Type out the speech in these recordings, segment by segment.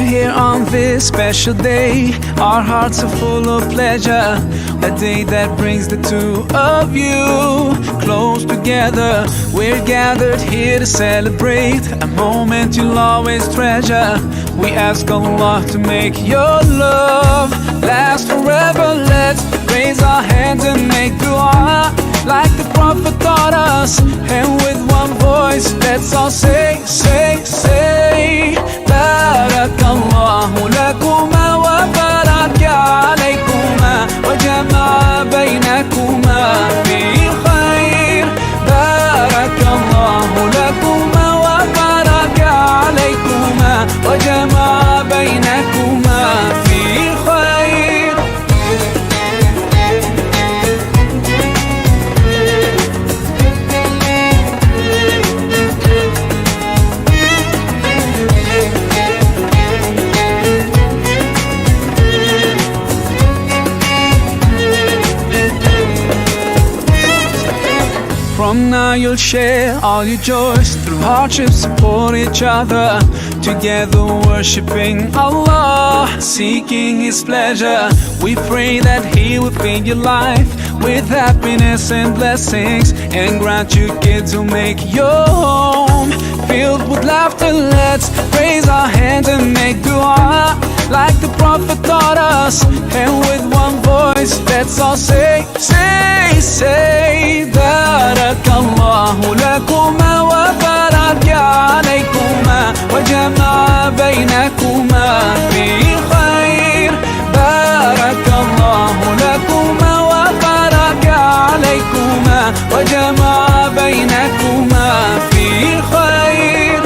here on this special day. Our hearts are full of pleasure. A day that brings the two of you close together. We're gathered here to celebrate a moment you'll always treasure. We ask Allah to make your love last forever. Let's raise our hands and make dua like the Prophet taught us. And with one voice, let's all say, Barakallahu lakuma wa baraka alaykuma wa jama'a baynakuma fi khair. Barakallahu lakuma wa baraka alaykuma wa jama'a baynakuma fi khair. From now you'll share all your joys. Through hardships support each other. Together worshipping Allah, seeking His pleasure. We pray that He will fill your life with happiness and blessings, and grant you kids who make your home filled with laughter. Let's raise our hands and make dua like the Prophet taught us. And with one voice, let's all say, Barakallahu lakuma wa baraka alaykuma wa jama'a baynakuma fi khair. Barakallahu lakuma wa baraka alaykuma wa jama'a baynakuma fi khair.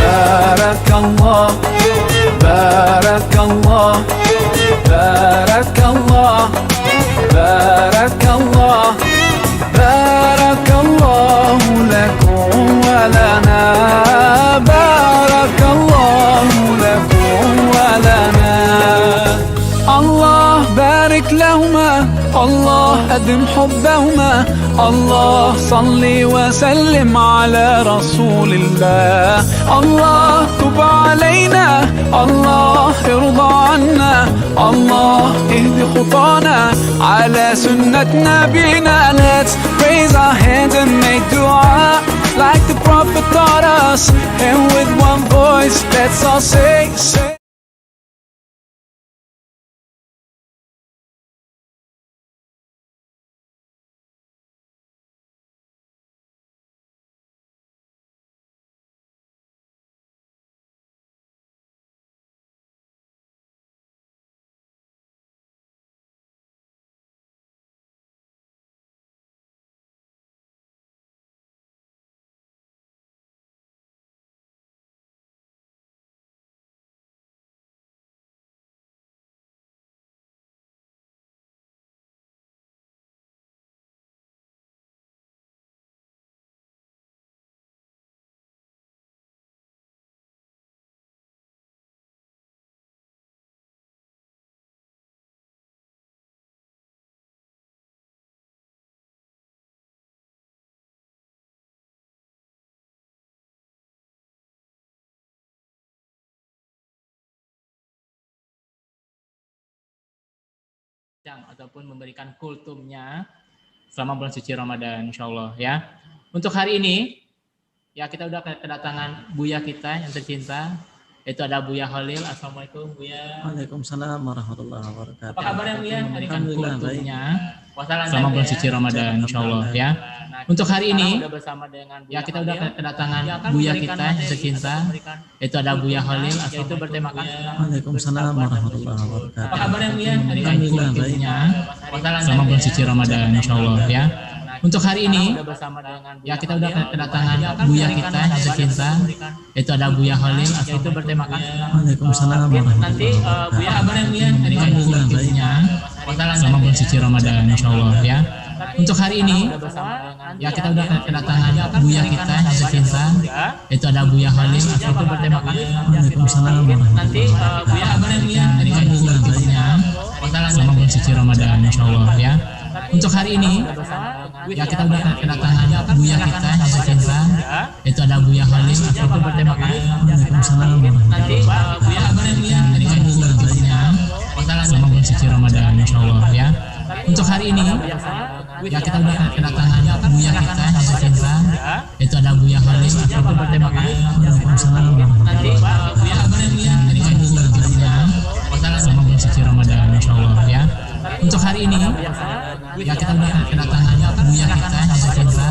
Barakallah, Barakallah, Barakallah, Barakallah, Barakallahu lakum wa lana. Barakallahu lakum wa lana. Allah barik lahuma, Allah adim hubbahuma. Allah salli wa sallim ala rasulillah. Allah tub alayna, Allah irda anna. Allah ihdi khutana ala sunnat nabina. Let's raise our hands and make dua like the Prophet taught us. And with one voice, let's all say. Ataupun memberikan kultumnya selama bulan suci Ramadan, insyaallah ya. Untuk hari ini ya kita udah kedatangan Buya kita yang tercinta, yaitu ada Buya Khalil. Assalamualaikum Buya. Waalaikumsalam warahmatullahi wabarakatuh. Apa kabarnya Buya? Berikan kultumnya selama bulan suci Ramadan, insyaallah ya. Untuk hari ini ya kita udah kedatangan Buya kita yang tercinta, yaitu ada Buya Khalil. Yaitu berterima kasih. Waalaikumsalam warahmatullahi wabarakatuh. Apa kabarnya Buya? Berikan kultumnya selama bulan suci Ramadan, insyaallah ya. Untuk hari ini ya kita udah kedatangan Buya kita yang tercinta, yaitu ada Buya Khalil. Yaitu berterima kasih. Waalaikumsalam Nanti Buya kabarnya Buya? Berikan kultumnya selama bulan suci Ramadan, insyaallah ya. Untuk hari ini ya kita udah kedatangan Buya kita yang tercinta, itu ada Buya Khalil. Itu bertema Waalaikumsalam nanti Buya kabarnya dari kultumnya selama bulan suci Ramadan insyaallah ya. Untuk hari ini ya kita udah kedatangan Buya kita yang tercinta, itu ada Buya Khalil. Itu bertema Waalaikumsalam nanti Buya kabarnya dari kultumnya selama bulan suci Ramadan insyaallah ya. Untuk hari ini ya kita udah kedatangan Buya kita yang tercinta, itu ada Buya Khalil. Itu bertema Waalaikumsalam nanti Buya kabarnya dari kultumnya selama bulan suci Ramadan insyaallah ya. Untuk hari ini ya kita udah kedatangan Buya kita yang tercinta,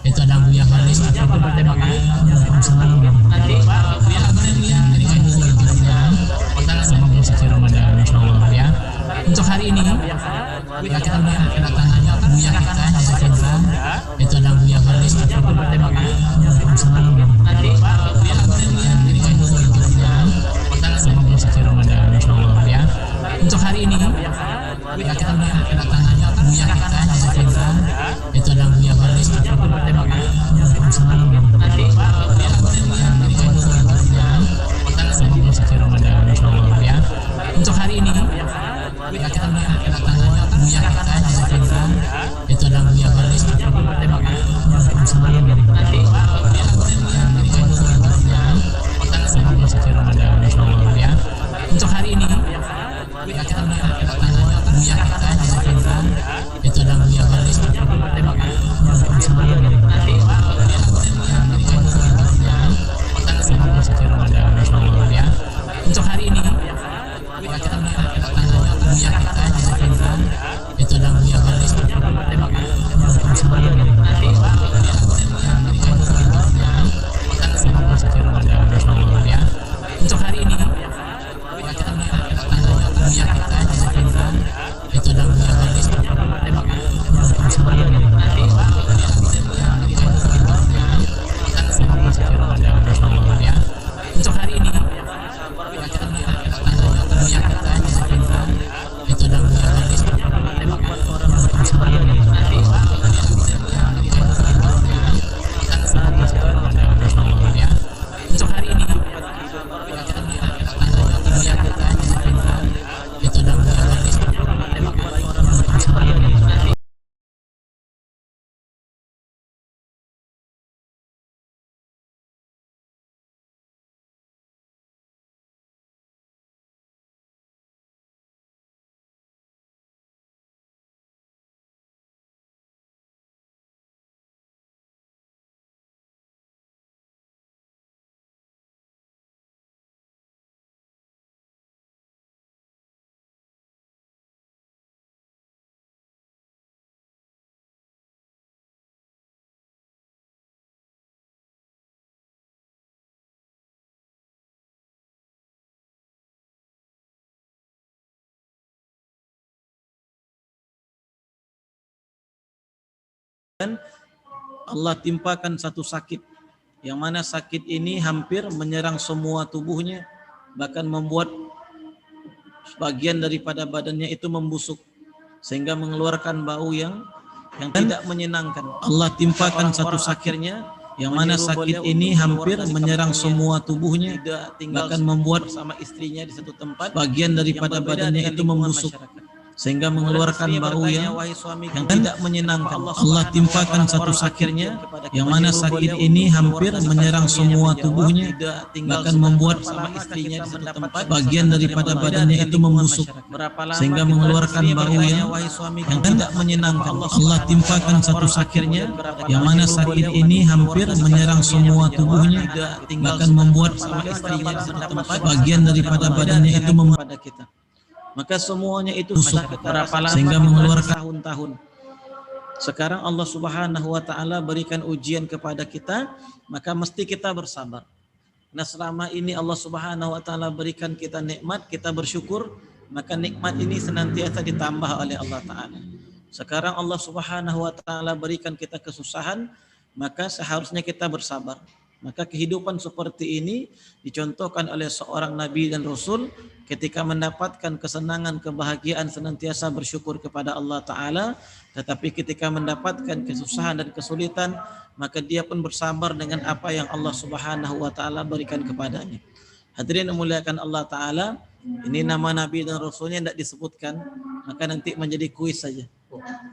itu ada Buya Khalil. Itu bertema Waalaikumsalam nanti Buya kabarnya dari kultumnya selama bulan suci Ramadan insyaallah ya. Untuk hari ini ya kita udah kedatangan Buya kita yang tercinta, itu ada Buya Khalil. Itu bertema Waalaikumsalam nanti Buya kabarnya dari kultumnya selama bulan suci Ramadan insyaallah ya. Untuk hari ini ya kita udah kedatangan Buya kita yang tercinta, itu ada Buya Khalil. Itu bertema Waalaikumsalam nanti Buya kabarnya dari kultumnya selama bulan suci Ramadan insyaallah ya. Untuk hari ini ya kita udah kedatangan Buya kita yang tercinta, itu ada Buya Khalil. Itu bertema Waalaikumsalam nanti Buya kabarnya dari kultumnya selama bulan suci Ramadan insyaallah ya. Untuk hari ini ya kita udah kedatangan Buya kita yang tercinta, itu ada Buya Khalil. Itu bertema Waalaikumsalam nanti Buya kabarnya dari kultumnya selama bulan suci Ramadan insyaallah ya. Untuk hari ini ya kita udah kedatangan Buya kita yang tercinta, itu ada Buya Khalil. Itu bertema Waalaikumsalam nanti Buya kabarnya dari kultumnya selama bulan suci Ramadan insyaallah ya. Untuk hari ini ya kita udah kedatangan Buya kita yang tercinta, itu ada Buya Khalil. Itu bertema Waalaikumsalam nanti Buya kabarnya dari kultumnya selama bulan suci Ramadan insyaallah ya. Untuk hari ini ya kita udah kedatangan Buya kita yang tercinta, itu ada Buya Khalil. Itu bertema Waalaikumsalam nanti Buya kabarnya dari kultumnya selama bulan suci Ramadan insyaallah ya. Untuk hari ini ya kita udah kedatangan Buya kita yang tercinta, itu ada Buya Khalil. Itu bertema Waalaikumsalam nanti Allah timpakan satu sakit, yang mana sakit ini hampir menyerang semua tubuhnya, bahkan membuat sebagian daripada badannya itu membusuk sehingga mengeluarkan bau yang tidak menyenangkan. Allah timpakan satu sakitnya, yang mana sakit ini hampir menyerang semua tubuhnya, bahkan membuat bersama istrinya di satu tempat, bagian daripada badannya itu membusuk sehingga mengeluarkan bau yang tidak menyenangkan. Allah timpakan satu sakitnya, yang mana sakit ini hampir menyerang semua tubuhnya, bahkan membuat bersama istrinya di satu tempat, bagian daripada badannya itu membusuk sehingga mengeluarkan bau yang tidak menyenangkan. Allah timpakan satu sakitnya, yang mana sakit ini hampir menyerang semua tubuhnya, bahkan membuat bersama istrinya di satu tempat, bagian daripada badannya itu membusuk kita. Maka semuanya itu sakit berapa lama sehingga mengeluarkan tahun-tahun. Sekarang Allah Subhanahu wa taala berikan ujian kepada kita, maka mesti kita bersabar. Nah, selama ini Allah Subhanahu wa taala berikan kita nikmat, kita bersyukur, maka nikmat ini senantiasa ditambah oleh Allah taala. Sekarang Allah Subhanahu wa taala berikan kita kesusahan, maka seharusnya kita bersabar. Maka kehidupan seperti ini dicontohkan oleh seorang nabi dan rasul ketika mendapatkan kesenangan, kebahagiaan senantiasa bersyukur kepada Allah Ta'ala, tetapi ketika mendapatkan kesusahan dan kesulitan maka dia pun bersabar dengan apa yang Allah Subhanahu wa Ta'ala berikan kepadanya. Hadirin yang muliakan Allah Ta'ala, ini nama nabi dan rasulnya tidak disebutkan, maka nanti menjadi kuis saja.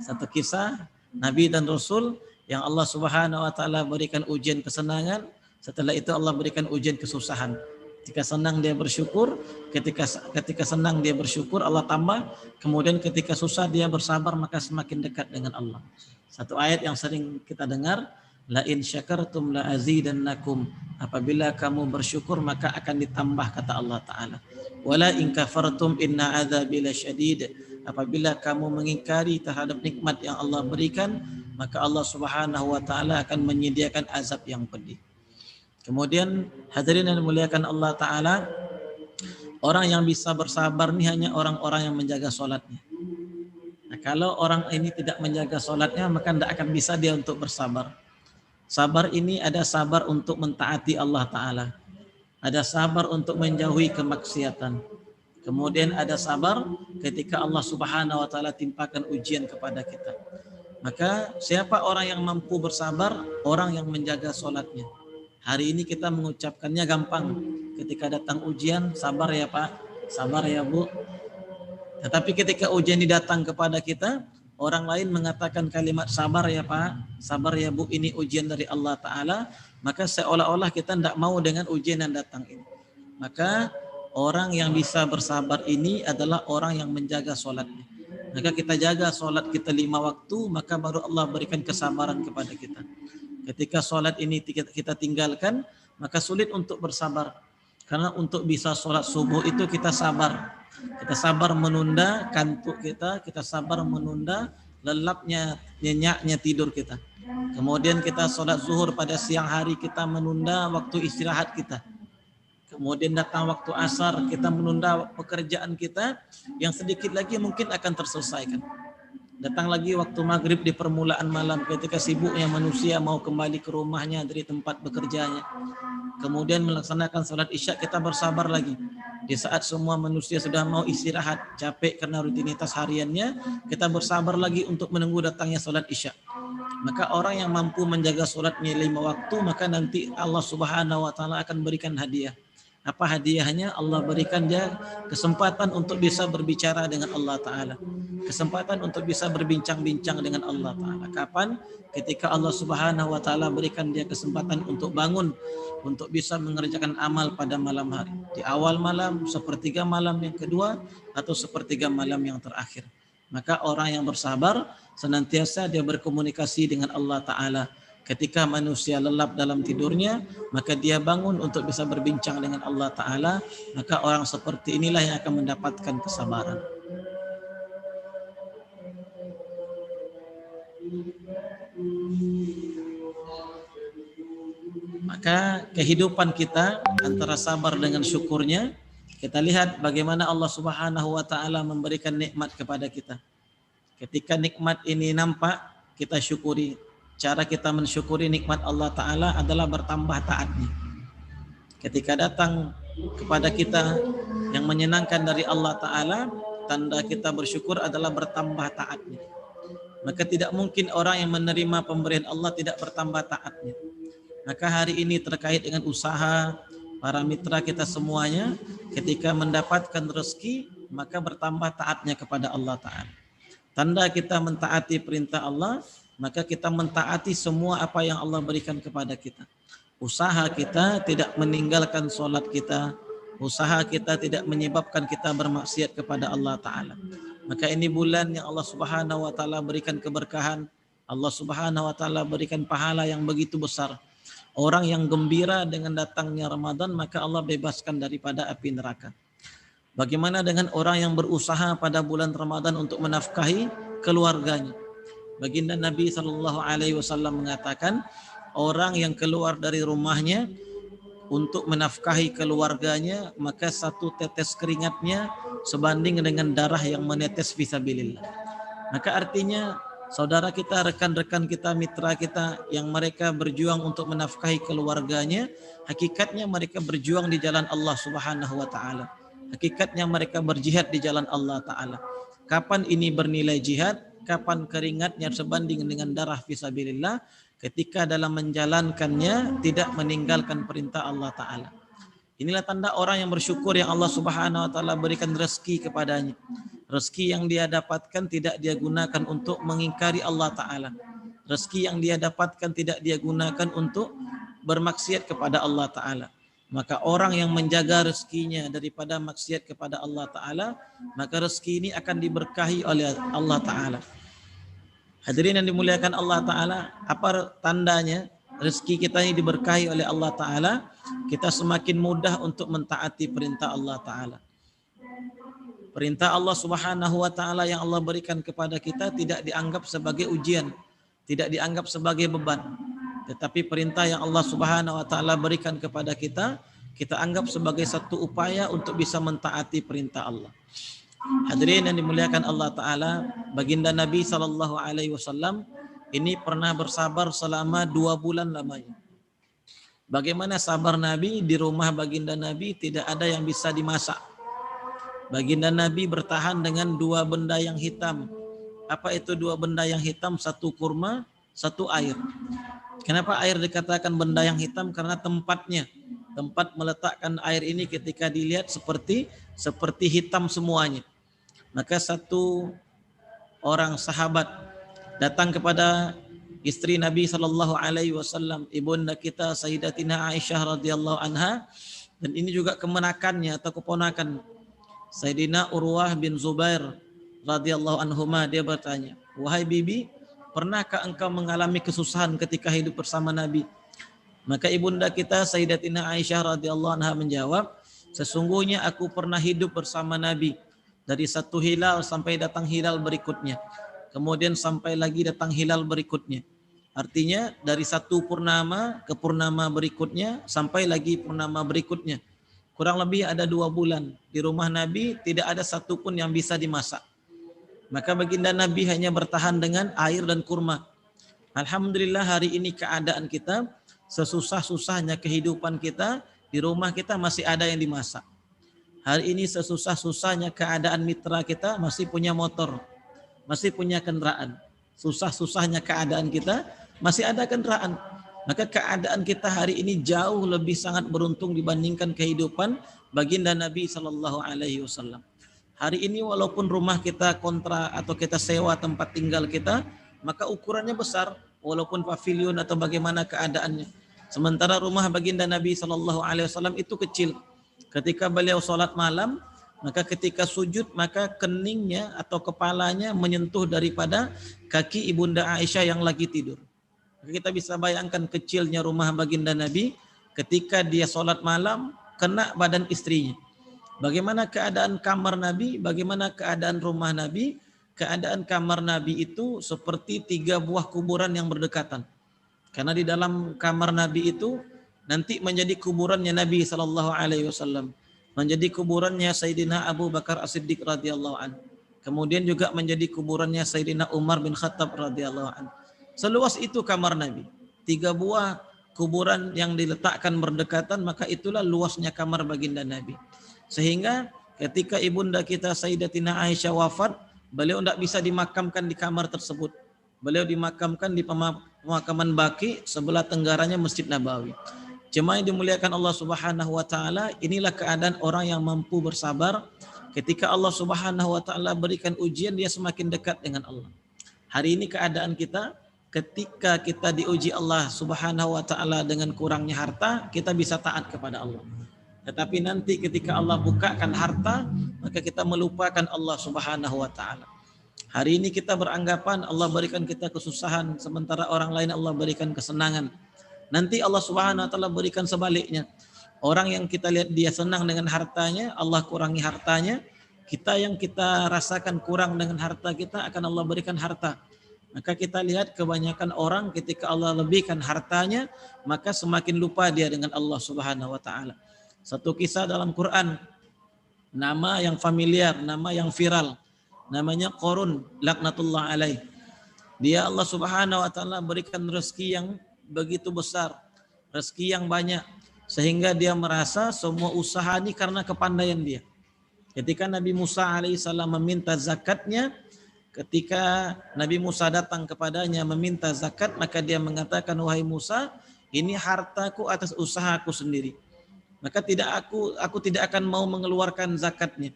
Satu kisah nabi dan rasul yang Allah Subhanahu wa Ta'ala berikan ujian kesenangan, setelah itu Allah berikan ujian kesusahan. Ketika senang dia bersyukur, ketika senang dia bersyukur Allah tambah, kemudian ketika susah dia bersabar maka semakin dekat dengan Allah. Satu ayat yang sering kita dengar, la in syakartum la azidannakum, apabila kamu bersyukur maka akan ditambah, kata Allah Ta'ala. Wala in kafartum inna adzabi lasyadid, apabila kamu mengingkari terhadap nikmat yang Allah berikan maka Allah Subhanahu wa Ta'ala akan menyediakan azab yang pedih. Kemudian hadirin yang dimuliakan Allah Ta'ala, orang yang bisa bersabar ini hanya orang-orang yang menjaga sholatnya. Nah, kalau orang ini tidak menjaga sholatnya maka tidak akan bisa dia untuk bersabar. Sabar ini ada sabar untuk mentaati Allah Ta'ala, ada sabar untuk menjauhi kemaksiatan, kemudian ada sabar ketika Allah Subhanahu wa Ta'ala timpakan ujian kepada kita. Maka siapa orang yang mampu bersabar? Orang yang menjaga sholatnya. Hari ini kita mengucapkannya gampang. Ketika datang ujian, sabar ya Pak, sabar ya Bu. Tetapi ketika ujian datang kepada kita, orang lain mengatakan kalimat sabar ya Pak, sabar ya Bu, ini ujian dari Allah Ta'ala, maka seolah-olah kita tidak mau dengan ujian yang datang ini. Maka orang yang bisa bersabar ini adalah orang yang menjaga sholatnya. Maka kita jaga sholat kita 5 waktu, maka baru Allah berikan kesabaran kepada kita. Ketika sholat ini kita tinggalkan, maka sulit untuk bersabar. Karena untuk bisa sholat subuh itu kita sabar. Kita sabar menunda kantuk kita sabar menunda lelapnya, nyenyaknya tidur kita. Kemudian kita sholat zuhur pada siang hari, kita menunda waktu istirahat kita. Kemudian datang waktu asar, kita menunda pekerjaan kita yang sedikit lagi mungkin akan terselesaikan. Datang lagi waktu maghrib di permulaan malam ketika sibuknya manusia mau kembali ke rumahnya dari tempat bekerjanya. Kemudian melaksanakan sholat isya, kita bersabar lagi. Di saat semua manusia sudah mau istirahat, capek karena rutinitas hariannya, kita bersabar lagi untuk menunggu datangnya sholat isya. Maka orang yang mampu menjaga sholatnya 5 waktu, maka nanti Allah Subhanahu wa Ta'ala akan berikan hadiah. Apa hadiahnya? Allah berikan dia kesempatan untuk bisa berbicara dengan Allah Ta'ala. Kesempatan untuk bisa berbincang-bincang dengan Allah Ta'ala. Kapan? Ketika Allah Subhanahu wa Ta'ala berikan dia kesempatan untuk bangun, untuk bisa mengerjakan amal pada malam hari. Di awal malam, sepertiga malam yang kedua, atau sepertiga malam yang terakhir. Maka orang yang bersabar senantiasa dia berkomunikasi dengan Allah Ta'ala. Ketika manusia lelap dalam tidurnya, maka dia bangun untuk bisa berbincang dengan Allah Ta'ala. Maka orang seperti inilah yang akan mendapatkan kesabaran. Maka kehidupan kita antara sabar dengan syukurnya, kita lihat bagaimana Allah Subhanahu wa Ta'ala memberikan nikmat kepada kita. Ketika nikmat ini nampak, kita syukuri. Cara kita mensyukuri nikmat Allah Ta'ala adalah bertambah taatnya. Ketika datang kepada kita yang menyenangkan dari Allah Ta'ala, tanda kita bersyukur adalah bertambah taatnya. Maka tidak mungkin orang yang menerima pemberian Allah tidak bertambah taatnya. Maka hari ini terkait dengan usaha, para mitra kita semuanya, ketika mendapatkan rezeki, maka bertambah taatnya kepada Allah Ta'ala. Tanda kita mentaati perintah Allah, maka kita mentaati semua apa yang Allah berikan kepada kita. Usaha kita tidak meninggalkan sholat kita. Usaha kita tidak menyebabkan kita bermaksiat kepada Allah Ta'ala. Maka ini bulan yang Allah Subhanahu wa Ta'ala berikan keberkahan. Allah Subhanahu wa Ta'ala berikan pahala yang begitu besar. Orang yang gembira dengan datangnya Ramadan, maka Allah bebaskan daripada api neraka. Bagaimana dengan orang yang berusaha pada bulan Ramadan untuk menafkahi keluarganya? Baginda Nabi SAW mengatakan, orang yang keluar dari rumahnya untuk menafkahi keluarganya, maka satu tetes keringatnya sebanding dengan darah yang menetes fisabilillah. Maka artinya saudara kita, rekan-rekan kita, mitra kita yang mereka berjuang untuk menafkahi keluarganya, hakikatnya mereka berjuang di jalan Allah Subhanahu wa taala. Hakikatnya mereka berjihad di jalan Allah taala. Kapan ini bernilai jihad? Kapan keringatnya sebanding dengan darah fisabilillah? Ketika dalam menjalankannya tidak meninggalkan perintah Allah taala. Inilah tanda orang yang bersyukur yang Allah Subhanahu wa taala berikan rezeki kepadanya. Rezeki yang dia dapatkan tidak dia gunakan untuk mengingkari Allah taala. Rezeki yang dia dapatkan tidak dia gunakan untuk bermaksiat kepada Allah taala. Maka orang yang menjaga rezekinya daripada maksiat kepada Allah taala, maka rezeki ini akan diberkahi oleh Allah taala. Hadirin yang dimuliakan Allah taala, apa tandanya rezeki kita ini diberkahi oleh Allah taala? Kita semakin mudah untuk mentaati perintah Allah taala. Perintah Allah Subhanahu wa taala yang Allah berikan kepada kita tidak dianggap sebagai ujian, tidak dianggap sebagai beban. Tetapi perintah yang Allah Subhanahu wa taala berikan kepada kita, kita anggap sebagai satu upaya untuk bisa mentaati perintah Allah. Hadirin yang dimuliakan Allah taala, baginda Nabi sallallahu alaihi wasallam ini pernah bersabar selama 2 bulan lamanya. Bagaimana sabar Nabi? Di rumah baginda Nabi tidak ada yang bisa dimasak. Baginda Nabi bertahan dengan 2 benda yang hitam. Apa itu 2 benda yang hitam? 1 kurma, 1 air. Kenapa air dikatakan benda yang hitam? Karena tempatnya. Tempat meletakkan air ini ketika dilihat seperti hitam semuanya. Maka satu orang sahabat datang kepada istri Nabi sallallahu alaihi wasallam, ibunda kita Sayyidatina Aisyah radhiyallahu anha, dan ini juga kemenakannya atau keponakan Sayyidina Urwah bin Zubair radhiyallahu anhuma. Dia bertanya, "Wahai bibi, pernahkah engkau mengalami kesusahan ketika hidup bersama Nabi?" Maka ibunda kita Sayyidatina Aisyah radhiyallahu anha menjawab, "Sesungguhnya aku pernah hidup bersama Nabi dari 1 hilal sampai datang hilal berikutnya. Kemudian sampai lagi datang hilal berikutnya." Artinya dari 1 purnama ke purnama berikutnya sampai lagi purnama berikutnya. Kurang lebih ada 2 bulan. Di rumah Nabi tidak ada satu pun yang bisa dimasak. Maka baginda Nabi hanya bertahan dengan air dan kurma. Alhamdulillah hari ini keadaan kita, sesusah-susahnya kehidupan kita, di rumah kita masih ada yang dimasak. Hari ini sesusah-susahnya keadaan mitra kita masih punya motor, masih punya kendaraan. Susah-susahnya keadaan kita masih ada kendaraan. Maka keadaan kita hari ini jauh lebih sangat beruntung dibandingkan kehidupan baginda Nabi sallallahu alaihi wasallam. Hari ini walaupun rumah kita kontra atau kita sewa tempat tinggal kita, maka ukurannya besar walaupun pavilion atau bagaimana keadaannya. Sementara rumah baginda Nabi sallallahu alaihi wasallam itu kecil. Ketika beliau sholat malam, maka ketika sujud maka keningnya atau kepalanya menyentuh daripada kaki ibunda Aisyah yang lagi tidur. Kita bisa bayangkan kecilnya rumah baginda Nabi ketika dia sholat malam kena badan istrinya. Bagaimana keadaan kamar Nabi, bagaimana keadaan rumah Nabi? Keadaan kamar Nabi itu seperti 3 buah kuburan yang berdekatan. Karena di dalam kamar Nabi itu nanti menjadi kuburannya Nabi SAW. Menjadi kuburannya Sayyidina Abu Bakar As-Siddiq radhiyallahu anhu. Kemudian juga menjadi kuburannya Sayyidina Umar bin Khattab radhiyallahu anhu. Seluas itu kamar Nabi. 3 buah kuburan yang diletakkan berdekatan, maka itulah luasnya kamar baginda Nabi. Sehingga ketika ibunda kita Sayyidatina Aisyah wafat, beliau tidak bisa dimakamkan di kamar tersebut. Beliau dimakamkan di pemakaman Baqi sebelah tenggaranya Masjid Nabawi. Jemaah yang dimuliakan Allah Subhanahu wa taala, inilah keadaan orang yang mampu bersabar ketika Allah Subhanahu wa taala berikan ujian, dia semakin dekat dengan Allah. Hari ini keadaan kita ketika kita diuji Allah Subhanahu wa taala dengan kurangnya harta, kita bisa taat kepada Allah. Tetapi nanti ketika Allah bukakan harta, maka kita melupakan Allah Subhanahu wa taala. Hari ini kita beranggapan Allah berikan kita kesusahan, sementara orang lain Allah berikan kesenangan. Nanti Allah Subhanahu wa taala berikan sebaliknya. Orang yang kita lihat dia senang dengan hartanya, Allah kurangi hartanya. Kita yang kita rasakan kurang dengan harta kita, akan Allah berikan harta. Maka kita lihat kebanyakan orang ketika Allah lebihkan hartanya, maka semakin lupa dia dengan Allah Subhanahu wa taala. Satu kisah dalam Quran, nama yang familiar, nama yang viral, namanya Qarun laknatullah alaih. Dia Allah Subhanahu wa taala berikan rezeki yang begitu besar, rezeki yang banyak, sehingga dia merasa semua usaha ini karena kepandaian dia. Ketika Nabi Musa alaihissalam meminta zakatnya, ketika Nabi Musa datang kepadanya meminta zakat, maka dia mengatakan, wahai Musa, ini hartaku atas usahaku sendiri. Maka aku tidak akan mau mengeluarkan zakatnya.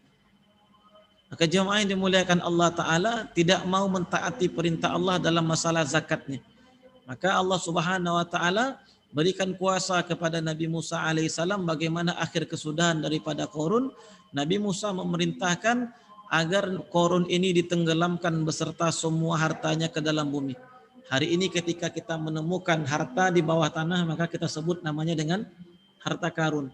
Maka jemaah yang dimuliakan Allah Ta'ala tidak mau mentaati perintah Allah dalam masalah zakatnya. Maka Allah Subhanahu Wa Ta'ala berikan kuasa kepada Nabi Musa alaihissalam bagaimana akhir kesudahan daripada Qarun. Nabi Musa memerintahkan agar Qarun ini ditenggelamkan beserta semua hartanya ke dalam bumi. Hari ini ketika kita menemukan harta di bawah tanah, maka kita sebut namanya dengan harta karun.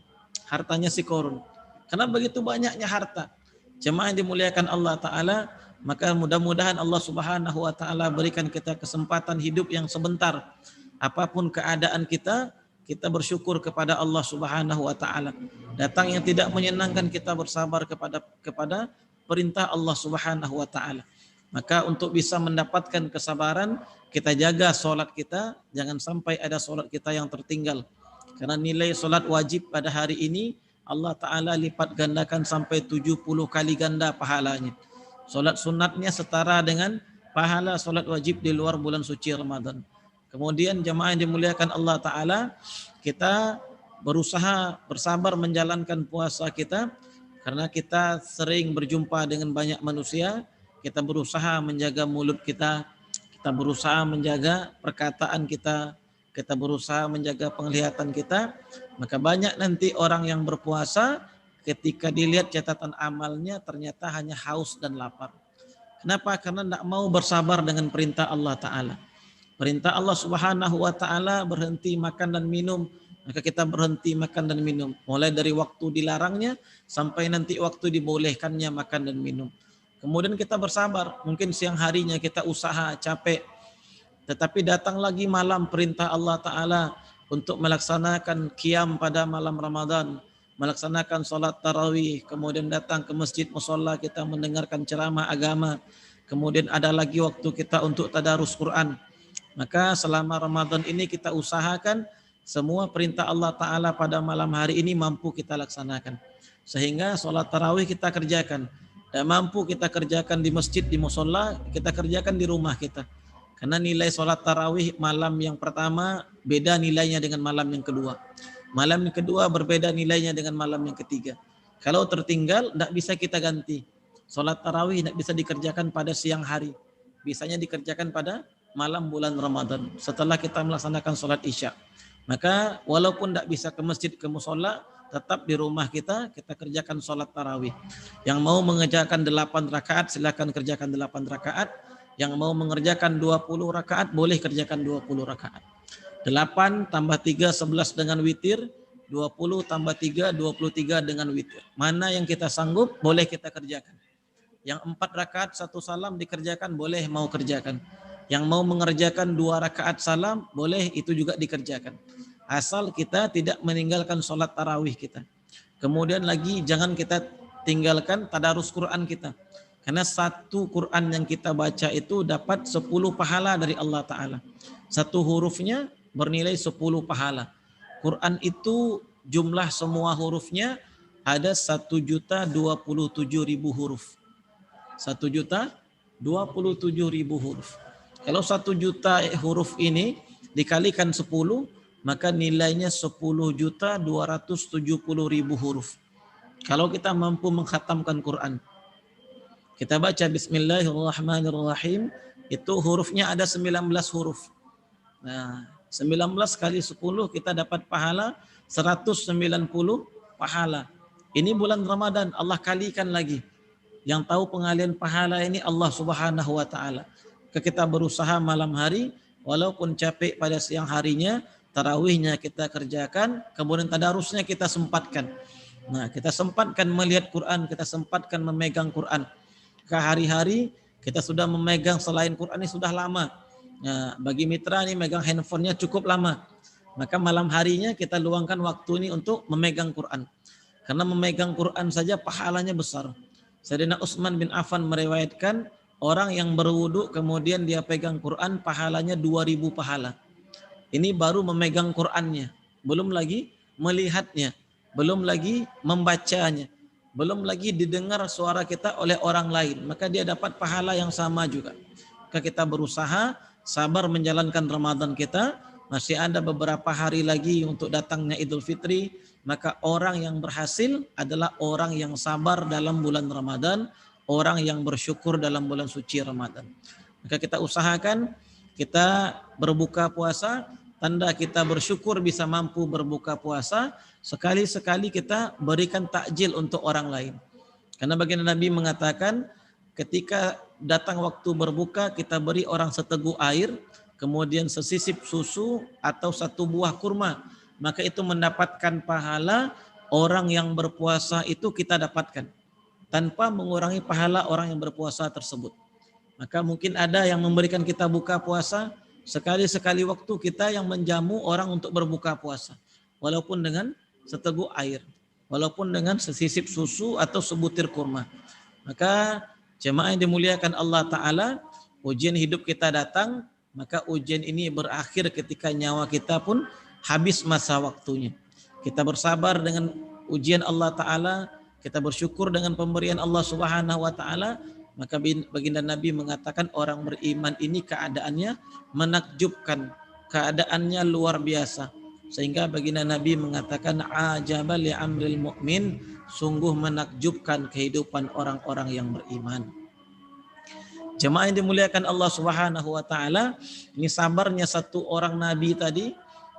Hartanya si Qarun. Karena begitu banyaknya harta. Jemaah yang dimuliakan Allah Ta'ala, maka mudah-mudahan Allah Subhanahu Wa Ta'ala berikan kita kesempatan hidup yang sebentar. Apapun keadaan kita, kita bersyukur kepada Allah Subhanahu Wa Ta'ala. Datang yang tidak menyenangkan, kita bersabar kepada perintah Allah Subhanahu Wa Ta'ala. Maka untuk bisa mendapatkan kesabaran, kita jaga solat kita, jangan sampai ada solat kita yang tertinggal. Karena nilai solat wajib pada hari ini Allah Ta'ala lipat gandakan sampai 70 kali ganda pahalanya. Solat sunatnya setara dengan pahala solat wajib di luar bulan suci Ramadan. Kemudian jemaah yang dimuliakan Allah Ta'ala, kita berusaha bersabar menjalankan puasa kita. Karena kita sering berjumpa dengan banyak manusia, kita berusaha menjaga mulut kita, kita berusaha menjaga perkataan kita, kita berusaha menjaga penglihatan kita. Maka banyak nanti orang yang berpuasa ketika dilihat catatan amalnya ternyata hanya haus dan lapar. Kenapa? Karena tidak mau bersabar dengan perintah Allah Ta'ala. Perintah Allah Subhanahu Wa Ta'ala berhenti makan dan minum, maka kita berhenti makan dan minum. Mulai dari waktu dilarangnya sampai nanti waktu dibolehkannya makan dan minum. Kemudian kita bersabar, mungkin siang harinya kita usaha capek, tetapi datang lagi malam perintah Allah Ta'ala untuk melaksanakan qiyam pada malam Ramadan, melaksanakan sholat tarawih, kemudian datang ke masjid musholla kita mendengarkan ceramah agama, kemudian ada lagi waktu kita untuk tadarus Quran. Maka selama Ramadan ini kita usahakan semua perintah Allah Ta'ala pada malam hari ini mampu kita laksanakan. Sehingga sholat tarawih kita kerjakan, dan mampu kita kerjakan di masjid, di musholla, kita kerjakan di rumah kita. Karena nilai sholat tarawih malam yang pertama beda nilainya dengan malam yang kedua. Malam yang kedua berbeda nilainya dengan malam yang ketiga. Kalau tertinggal tidak bisa kita ganti. Sholat tarawih tidak bisa dikerjakan pada siang hari. Bisanya dikerjakan pada malam bulan Ramadan setelah kita melaksanakan sholat isya. Maka walaupun tidak bisa ke masjid, ke musholla, tetap di rumah kita kerjakan sholat tarawih. Yang mau mengerjakan 8 rakaat silakan kerjakan 8 rakaat. Yang mau mengerjakan 20 rakaat boleh kerjakan 20 rakaat. 8 tambah 3 11 dengan witir, 20 tambah 3 23 dengan witir. Mana yang kita sanggup boleh kita kerjakan. Yang 4 rakaat 1 salam dikerjakan boleh mau kerjakan. Yang mau mengerjakan 2 rakaat salam boleh itu juga dikerjakan. Asal kita tidak meninggalkan sholat tarawih kita. Kemudian lagi jangan kita tinggalkan tadarus Quran kita. Karena satu Quran yang kita baca itu dapat 10 pahala dari Allah Ta'ala. Satu hurufnya bernilai 10 pahala. Quran itu jumlah semua hurufnya ada 1.027.000 huruf. 1.027.000 huruf. Kalau 1 juta huruf ini dikalikan 10, maka nilainya 10.270.000 huruf. Kalau kita mampu mengkhatamkan Quran. Kita baca Bismillahirrahmanirrahim, itu hurufnya ada 19 huruf. Nah, 19 kali 10 kita dapat pahala 190 pahala. Ini bulan Ramadan, Allah kalikan lagi. Yang tahu pengalian pahala ini Allah Subhanahu Wa Ta'ala. Kita berusaha malam hari, walaupun capek pada siang harinya, tarawihnya kita kerjakan, kemudian tadarusnya kita sempatkan. Nah, kita sempatkan melihat Quran, kita sempatkan memegang Quran. Ke hari-hari kita sudah memegang selain Quran ini sudah lama. Nah, bagi mitra ini megang handphonenya cukup lama. Maka malam harinya kita luangkan waktu ini untuk memegang Quran. Karena memegang Quran saja pahalanya besar. Sayyidina Utsman bin Affan meriwayatkan Orang yang berwudu kemudian dia pegang Quran, pahalanya 2000 pahala. Ini baru memegang Qurannya, belum lagi melihatnya, belum lagi membacanya, belum lagi didengar suara kita oleh orang lain. Maka dia dapat pahala yang sama juga. Maka kita berusaha sabar menjalankan Ramadan kita. Masih ada beberapa hari lagi untuk datangnya Idul Fitri. Maka orang yang berhasil adalah orang yang sabar dalam bulan Ramadan, orang yang bersyukur dalam bulan suci Ramadan. Maka kita usahakan kita berbuka puasa, tanda kita bersyukur bisa mampu berbuka puasa, sekali-sekali kita berikan takjil untuk orang lain. Karena baginda Nabi mengatakan ketika datang waktu berbuka kita beri orang seteguk air, kemudian sesisip susu atau satu buah kurma, maka itu mendapatkan pahala orang yang berpuasa itu kita dapatkan tanpa mengurangi pahala orang yang berpuasa tersebut. Maka mungkin ada yang memberikan kita buka puasa, sekali-sekali waktu kita yang menjamu orang untuk berbuka puasa. Walaupun dengan seteguk air, walaupun dengan sesisip susu atau sebutir kurma. Maka jemaah yang dimuliakan Allah Ta'ala, ujian hidup kita datang, maka ujian ini berakhir ketika nyawa kita pun habis masa waktunya. Kita bersabar dengan ujian Allah Ta'ala, kita bersyukur dengan pemberian Allah Subhanahu wa Ta'ala, maka baginda Nabi mengatakan orang beriman ini keadaannya menakjubkan, keadaannya luar biasa. Sehingga baginda Nabi mengatakan ajaba li amril mu'min, sungguh menakjubkan kehidupan orang-orang yang beriman. Jemaah yang dimuliakan Allah Subhanahu wa Ta'ala, ini sabarnya satu orang Nabi tadi,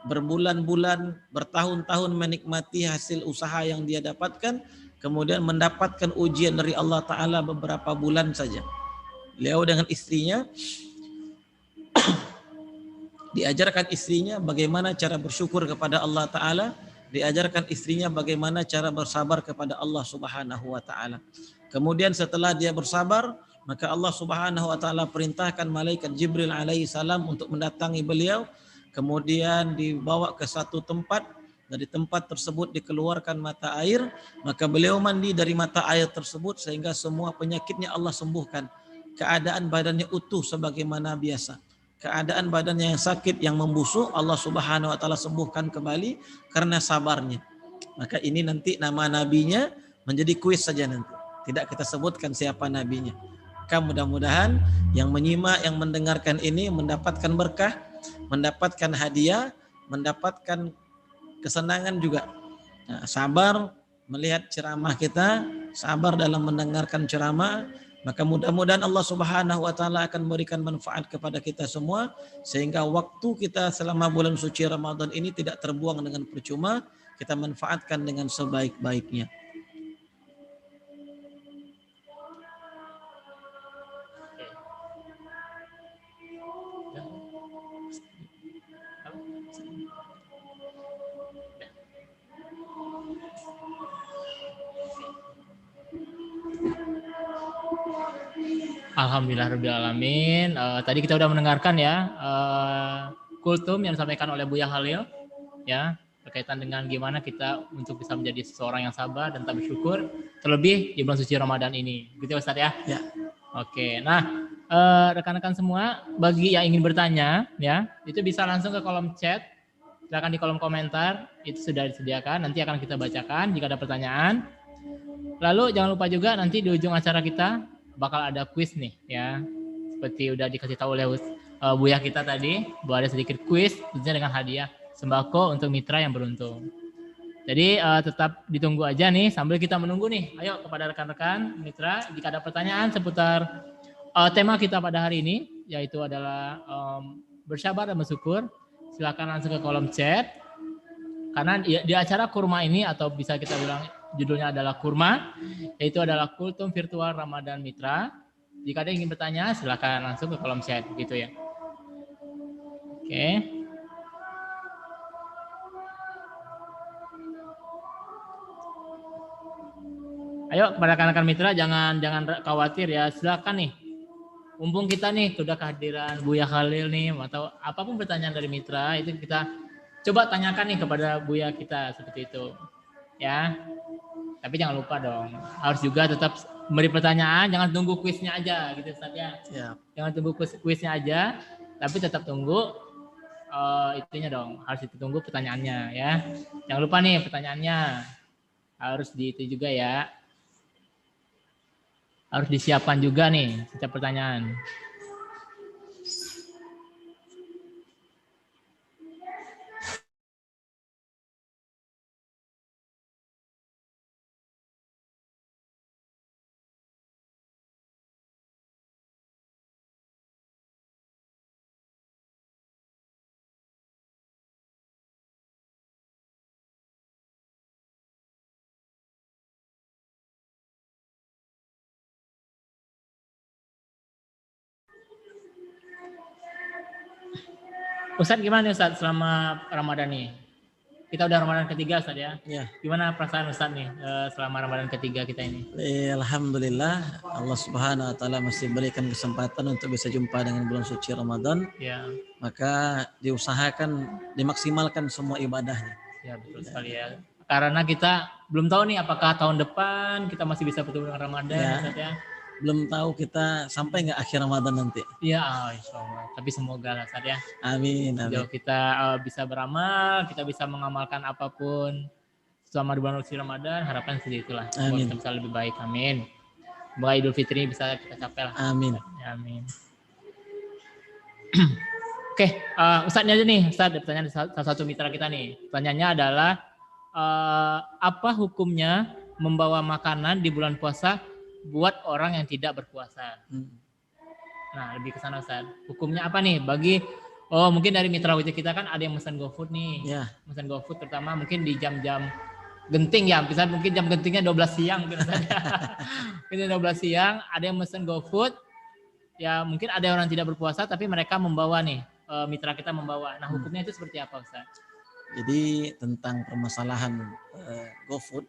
berbulan-bulan, bertahun-tahun menikmati hasil usaha yang dia dapatkan, kemudian mendapatkan ujian dari Allah Ta'ala beberapa bulan saja. Beliau dengan istrinya diajarkan istrinya bagaimana cara bersyukur kepada Allah Ta'ala, diajarkan istrinya bagaimana cara bersabar kepada Allah Subhanahu wa Ta'ala. Kemudian setelah dia bersabar, maka Allah Subhanahu wa Ta'ala perintahkan malaikat Jibril alaihi salam untuk mendatangi beliau, kemudian dibawa ke satu tempat. Dari tempat tersebut dikeluarkan mata air, maka beliau mandi dari mata air tersebut sehingga semua penyakitnya Allah sembuhkan. Keadaan badannya utuh sebagaimana biasa. Keadaan badannya yang sakit, yang membusuk, Allah Subhanahu wa Ta'ala sembuhkan kembali karena sabarnya. Maka ini nanti nama nabinya menjadi kuis saja nanti. Tidak kita sebutkan siapa nabinya. Maka mudah-mudahan yang menyimak, yang mendengarkan ini mendapatkan berkah, mendapatkan hadiah, mendapatkan kesenangan juga. Nah, sabar melihat ceramah kita, sabar dalam mendengarkan ceramah, maka mudah-mudahan Allah Subhanahu wa Ta'ala akan memberikan manfaat kepada kita semua sehingga waktu kita selama bulan suci Ramadan ini tidak terbuang dengan percuma, kita manfaatkan dengan sebaik-baiknya. Alhamdulillahirrahmanirrahim. Tadi kita udah mendengarkan ya kultum yang disampaikan oleh Buya Khalil ya berkaitan dengan gimana kita untuk bisa menjadi seseorang yang sabar dan tak bersyukur terlebih di bulan suci Ramadan ini. Gitu ya Ustaz ya? Ya. Oke. Nah, rekan-rekan semua bagi yang ingin bertanya ya, itu bisa langsung ke kolom chat. Silakan di kolom komentar, itu sudah disediakan, nanti akan kita bacakan jika ada pertanyaan. Lalu jangan lupa juga nanti di ujung acara kita bakal ada kuis nih ya. Seperti udah dikasih tahu oleh Buya kita tadi, bahwa ada sedikit kuis tentunya dengan hadiah sembako untuk mitra yang beruntung. Jadi tetap ditunggu aja nih sambil kita menunggu nih. Ayo kepada rekan-rekan mitra jika ada pertanyaan seputar tema kita pada hari ini yaitu adalah bersabar dan bersyukur, silakan langsung ke kolom chat. Karena di acara kurma ini atau bisa kita bilang judulnya adalah kurma, yaitu adalah kultum virtual Ramadan Mitra. Jika ada yang ingin bertanya, silakan langsung ke kolom chat, gitu ya. Oke. Ayo kepada rekan-rekan mitra, jangan khawatir ya, silakan nih. Mumpung kita nih sudah kehadiran Buya Khalil nih, atau apapun pertanyaan dari mitra itu kita coba tanyakan nih kepada Buya kita seperti itu, ya. Tapi jangan lupa dong, harus juga tetap beri pertanyaan, jangan tunggu kuisnya aja gitu Ustaz ya. Ya. Jangan tunggu kuisnya aja, tapi tetap tunggu itunya dong, harus ditunggu pertanyaannya ya. Jangan lupa nih pertanyaannya harus di itu juga ya. Harus disiapkan juga nih setiap pertanyaan. Ustadz gimana nih Ustadz selama Ramadan nih? Kita udah Ramadan ketiga Ustadz ya. Ya. Gimana perasaan Ustadz nih selama Ramadan ketiga kita ini? Alhamdulillah Allah Subhanahu wa taala masih berikan kesempatan untuk bisa jumpa dengan bulan suci Ramadan. Ya. Maka diusahakan dimaksimalkan semua ibadahnya. Ya betul sekali ya. Karena kita belum tahu nih apakah tahun depan kita masih bisa bertemu dengan Ramadan Ya. Ustadz ya. Belum tahu kita sampai nggak akhir Ramadan nanti. Iya, insya Allah. Tapi semoga lah Ustadz ya. Amin. Amin. Jauh kita bisa beramal, kita bisa mengamalkan apapun selama di bulan suci Ramadan. Harapan seperti itulah. Semoga Amin. kita bisa lebih baik. Amin. Semoga Idul Fitri bisa kita capai lah. Amin. Ya, amin. Oke, Ustadznya aja nih. Ustadz, ada pertanyaan salah satu mitra kita nih. Pertanyaannya adalah apa hukumnya membawa makanan di bulan puasa buat orang yang tidak berpuasa? Nah, lebih ke sana Ustaz. Hukumnya apa nih bagi mungkin dari mitra wajib kita kan ada yang pesan GoFood nih. Ya. Pesan GoFood terutama mungkin di jam-jam genting ya. Misalnya mungkin jam gentingnya 12 siang mungkin Ustaz. Mungkin 12 siang ada yang pesan GoFood. Ya, mungkin ada orang tidak berpuasa tapi mereka membawa nih, mitra kita membawa. Nah, hukumnya itu seperti apa Ustaz? Jadi tentang permasalahan GoFood,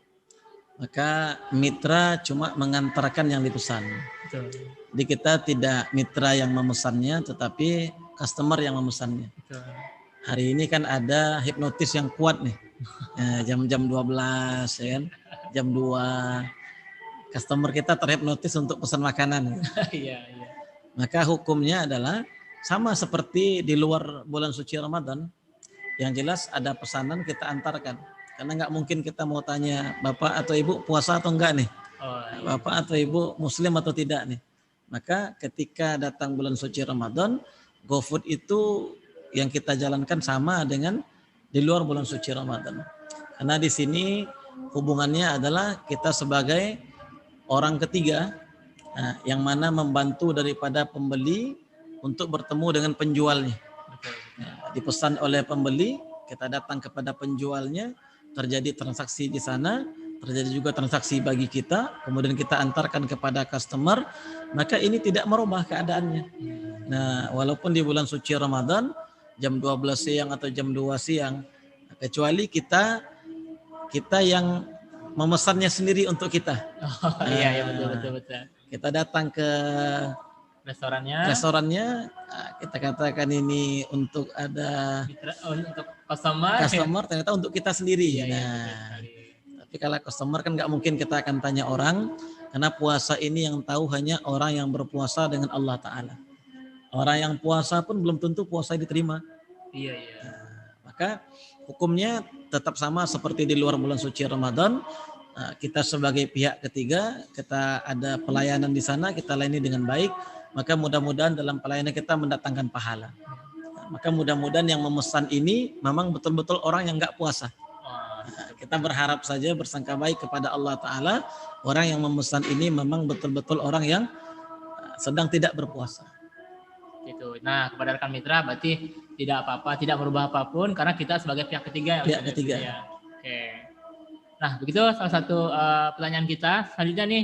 maka mitra cuma mengantarkan yang dipesan. Betul. Jadi kita tidak mitra yang memesannya, tetapi customer yang memesannya. Betul. Hari ini kan ada hipnotis yang kuat nih, jam-jam 12, ya kan? Jam 2, customer kita terhipnotis untuk pesan makanan. Iya, iya. Maka hukumnya adalah sama seperti di luar bulan suci Ramadan. Yang jelas ada pesanan kita antarkan. Karena nggak mungkin kita mau tanya Bapak atau Ibu puasa atau enggak nih. Bapak atau Ibu Muslim atau tidak nih. Maka ketika datang bulan suci Ramadan, GoFood itu yang kita jalankan sama dengan di luar bulan suci Ramadan. Karena di sini hubungannya adalah kita sebagai orang ketiga, yang mana membantu daripada pembeli untuk bertemu dengan penjualnya. Dipesan oleh pembeli, kita datang kepada penjualnya, terjadi transaksi di sana, terjadi juga transaksi bagi kita, kemudian kita antarkan kepada customer, maka ini tidak merubah keadaannya. Nah, walaupun di bulan suci Ramadan, jam 12 siang atau jam 2 siang, kecuali kita yang memesannya sendiri untuk kita. Iya, betul. Kita datang ke restorannya, kita katakan ini untuk ada untuk customer ternyata untuk kita sendiri. Iya, Tapi kalau customer kan nggak mungkin kita akan tanya orang, karena puasa ini yang tahu hanya orang yang berpuasa dengan Allah Ta'ala. Orang yang puasa pun belum tentu puasa diterima. Iya. Maka hukumnya tetap sama seperti di luar bulan suci Ramadan. Kita sebagai pihak ketiga, kita ada pelayanan di sana, kita layani dengan baik. Maka mudah-mudahan dalam pelayanan kita mendatangkan pahala. Maka mudah-mudahan yang memesan ini memang betul-betul orang yang nggak puasa. Kita berharap saja bersangka baik kepada Allah Ta'ala, orang yang memesan ini memang betul-betul orang yang sedang tidak berpuasa. Gitu. Nah, kepada rekan mitra berarti tidak apa-apa, tidak merubah apapun karena kita sebagai pihak ketiga. Pihak ketiga. Ya. Oke. Nah, begitu salah satu pertanyaan kita. Selanjutnya nih,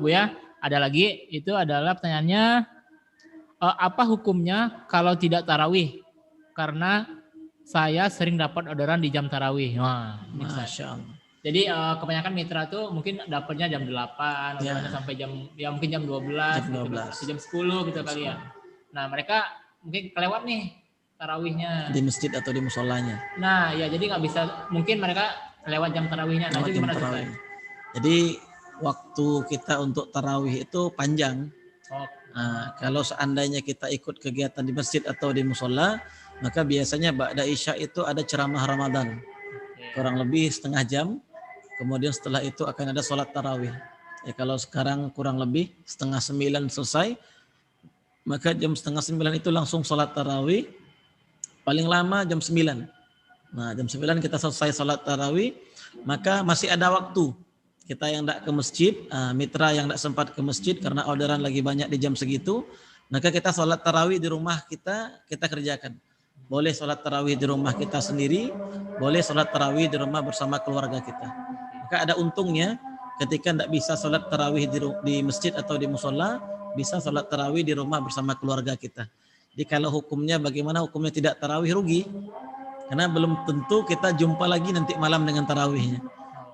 Buya, ada lagi, itu adalah pertanyaannya, apa hukumnya kalau tidak tarawih? Karena saya sering dapat orderan di jam tarawih. Wah, Masya Allah. Jadi kebanyakan mitra tuh mungkin dapatnya jam 8, sampai mungkin jam 12, jam 10 gitu kali ya. Nah, mereka mungkin kelewat nih tarawihnya. Di masjid atau di musolanya. Nah, ya jadi nggak bisa, mungkin mereka lewat jam tarawihnya. Nah, itu gimana tuh? Jadi waktu kita untuk tarawih itu panjang. Oh, Nah, kalau seandainya kita ikut kegiatan di masjid atau di musola, maka biasanya ba'da isya itu ada ceramah Ramadan. Kurang lebih setengah jam. Kemudian setelah itu akan ada sholat tarawih. Ya, kalau sekarang kurang lebih setengah 9 selesai, maka jam setengah 9 itu langsung sholat tarawih. Paling lama jam 9. Nah, jam 9 kita selesai sholat tarawih, maka masih ada waktu. Kita yang tidak ke masjid, mitra yang tidak sempat ke masjid karena orderan lagi banyak di jam segitu, maka kita sholat tarawih di rumah kita kerjakan. Boleh sholat tarawih di rumah kita sendiri, boleh sholat tarawih di rumah bersama keluarga kita. Maka ada untungnya ketika tidak bisa sholat tarawih di masjid atau di musola, bisa sholat tarawih di rumah bersama keluarga kita. Jadi kalau hukumnya bagaimana hukumnya tidak tarawih rugi, karena belum tentu kita jumpa lagi nanti malam dengan tarawihnya.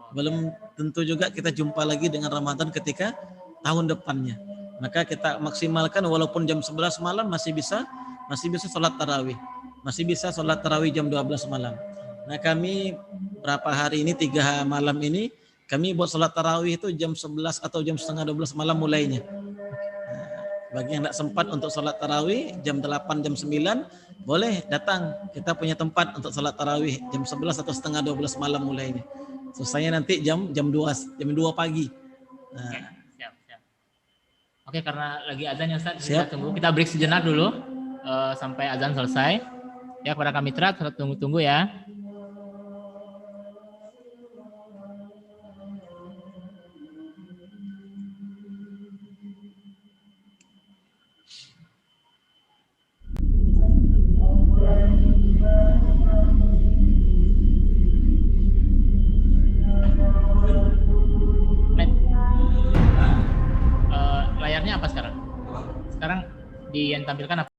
Belum tentu juga kita jumpa lagi dengan Ramadan ketika tahun depannya. Maka kita maksimalkan walaupun jam 11 malam masih bisa sholat tarawih. Masih bisa sholat tarawih jam 12 malam. Nah kami berapa hari ini, 3 malam ini, kami buat sholat tarawih itu jam 11 atau jam setengah 12 malam mulainya. Bagi yang tidak sempat untuk sholat tarawih jam 8, jam 9, boleh datang. Kita punya tempat untuk sholat tarawih jam 11 atau setengah 12 malam mulainya. Selesainya nanti jam 2 pagi. Nah. Siap. Oke, karena lagi azan ya Ustaz, kita tunggu. Kita break sejenak dulu sampai azan selesai. Ya, kepada kami mitra, tunggu ya. Layarnya apa sekarang? Sekarang yang tampilkan apa?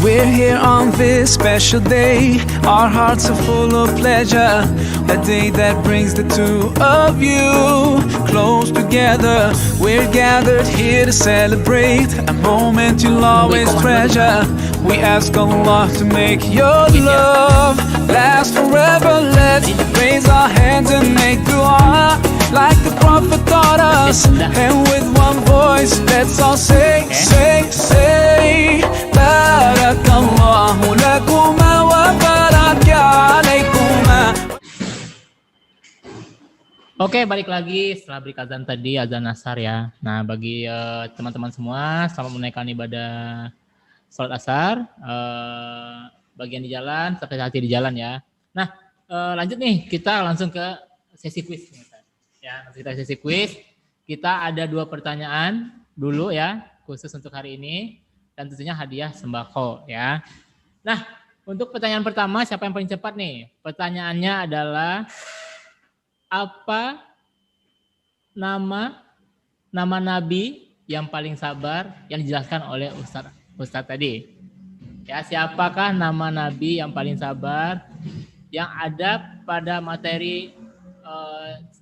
We're here on this special day. Our hearts are full of pleasure. A day that brings the two of you close together. We're gathered here to celebrate a moment you'll always treasure. We ask Allah to make your love last forever. Let's raise our hands and make dua like the Prophet taught us. And with one voice, let's all say, say, Barakallahu lakuma wa baraka alaikuma. Oke, balik lagi setelah break azan tadi, azan asar ya. Nah, bagi teman-teman semua, selamat menunaikan ibadah sholat asar. Bagian di jalan, sampai hati di jalan ya. Nah, lanjut nih, kita langsung ke sesi kuis. Ya, kita sesi kuis. Kita ada 2 pertanyaan dulu ya, khusus untuk hari ini. Dan tentunya hadiah sembako ya. Nah, untuk pertanyaan pertama, siapa yang paling cepat nih? Pertanyaannya adalah, apa nama nabi yang paling sabar yang dijelaskan oleh Ustadz tadi? Ya, siapakah nama nabi yang paling sabar yang ada pada materi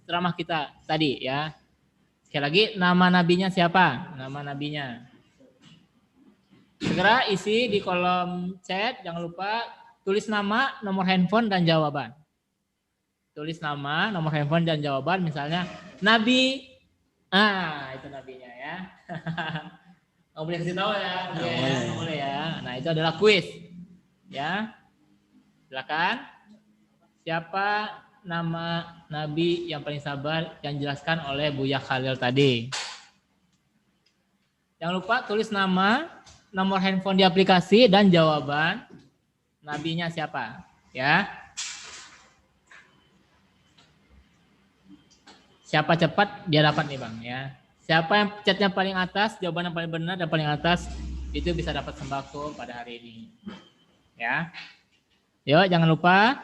ceramah kita tadi ya? Sekali lagi, nama nabinya siapa? Nama nabinya. Segera isi di kolom chat, jangan lupa tulis nama, nomor handphone, dan jawaban. Tulis nama, nomor handphone, dan jawaban, misalnya Nabi, itu nabinya ya. Nggak boleh kasih tahu ya, nggak boleh ya. Nah, itu adalah kuis, ya. Silakan. Siapa nama Nabi yang paling sabar yang dijelaskan oleh Buya Khalil tadi? Jangan lupa tulis nama, nomor handphone di aplikasi dan jawaban nabinya siapa, ya. Siapa cepat dia dapat nih Bang, ya. Siapa yang chatnya paling atas, jawaban yang paling benar dan paling atas itu bisa dapat sembako pada hari ini. Ya. Yuk, jangan lupa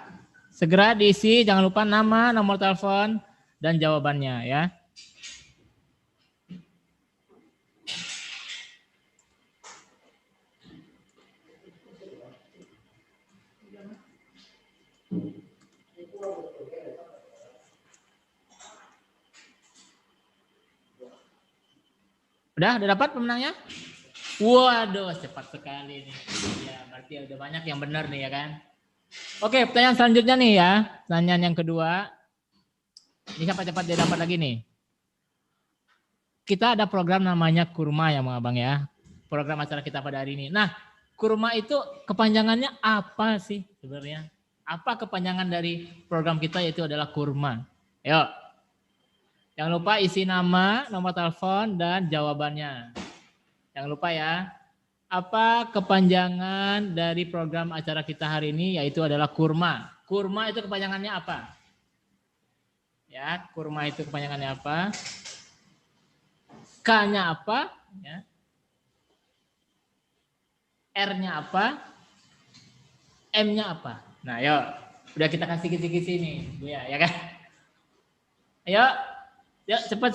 segera diisi, jangan lupa nama, nomor telepon dan jawabannya, ya. Udah dapat pemenangnya? Waduh, cepat sekali nih. Ya, berarti udah banyak yang benar nih ya kan. Oke, pertanyaan selanjutnya nih ya. Pertanyaan yang kedua. Ini siapa cepat dia dapat lagi nih. Kita ada program namanya Kurma ya Bang ya. Program acara kita pada hari ini. Nah, Kurma itu kepanjangannya apa sih sebenarnya? Apa kepanjangan dari program kita yaitu adalah Kurma? Yuk. Jangan lupa isi nama, nomor telepon, dan jawabannya. Jangan lupa ya. Apa kepanjangan dari program acara kita hari ini yaitu adalah Kurma. Kurma itu kepanjangannya apa? Ya, Kurma itu kepanjangannya apa? K-nya apa? Ya. R-nya apa? M-nya apa? Nah, yuk. Udah kita kasih kisi-kisi nih, Bu ya kan? Ayo. Ya, cepat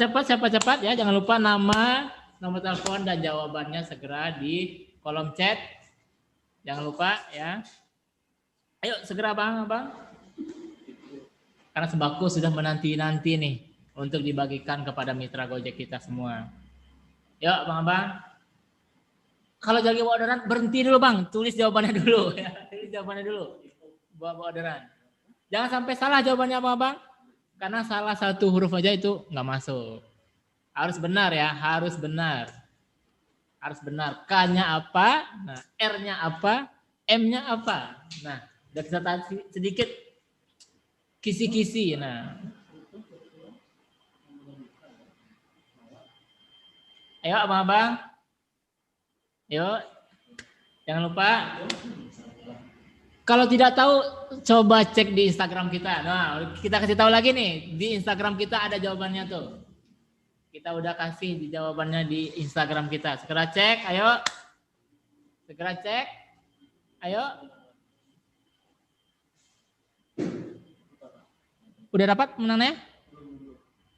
ya. Jangan lupa nama, nomor telepon dan jawabannya segera di kolom chat. Jangan lupa ya. Ayo segera Bang. Karena sembako sudah menanti-nanti nih untuk dibagikan kepada mitra Gojek kita semua. Yuk Bang. Kalau lagi bawa orderan berhenti dulu Bang, tulis jawabannya dulu ya. Tulis jawabannya dulu. Bawa orderan. Jangan sampai salah jawabannya Bang. Karena salah satu huruf aja itu nggak masuk. Harus benar ya, harus benar. Harus benar. K-nya apa? Nah, R-nya apa? M-nya apa? Nah, udah kita tahu sedikit kisi-kisi. Nah, ayo abang-abang. Yuk, jangan lupa. Kalau tidak tahu, coba cek di Instagram kita. Nah, kita kasih tahu lagi nih, di Instagram kita ada jawabannya tuh. Kita udah kasih di jawabannya di Instagram kita. Segera cek, ayo. Segera cek, ayo. Udah dapat pemenangnya?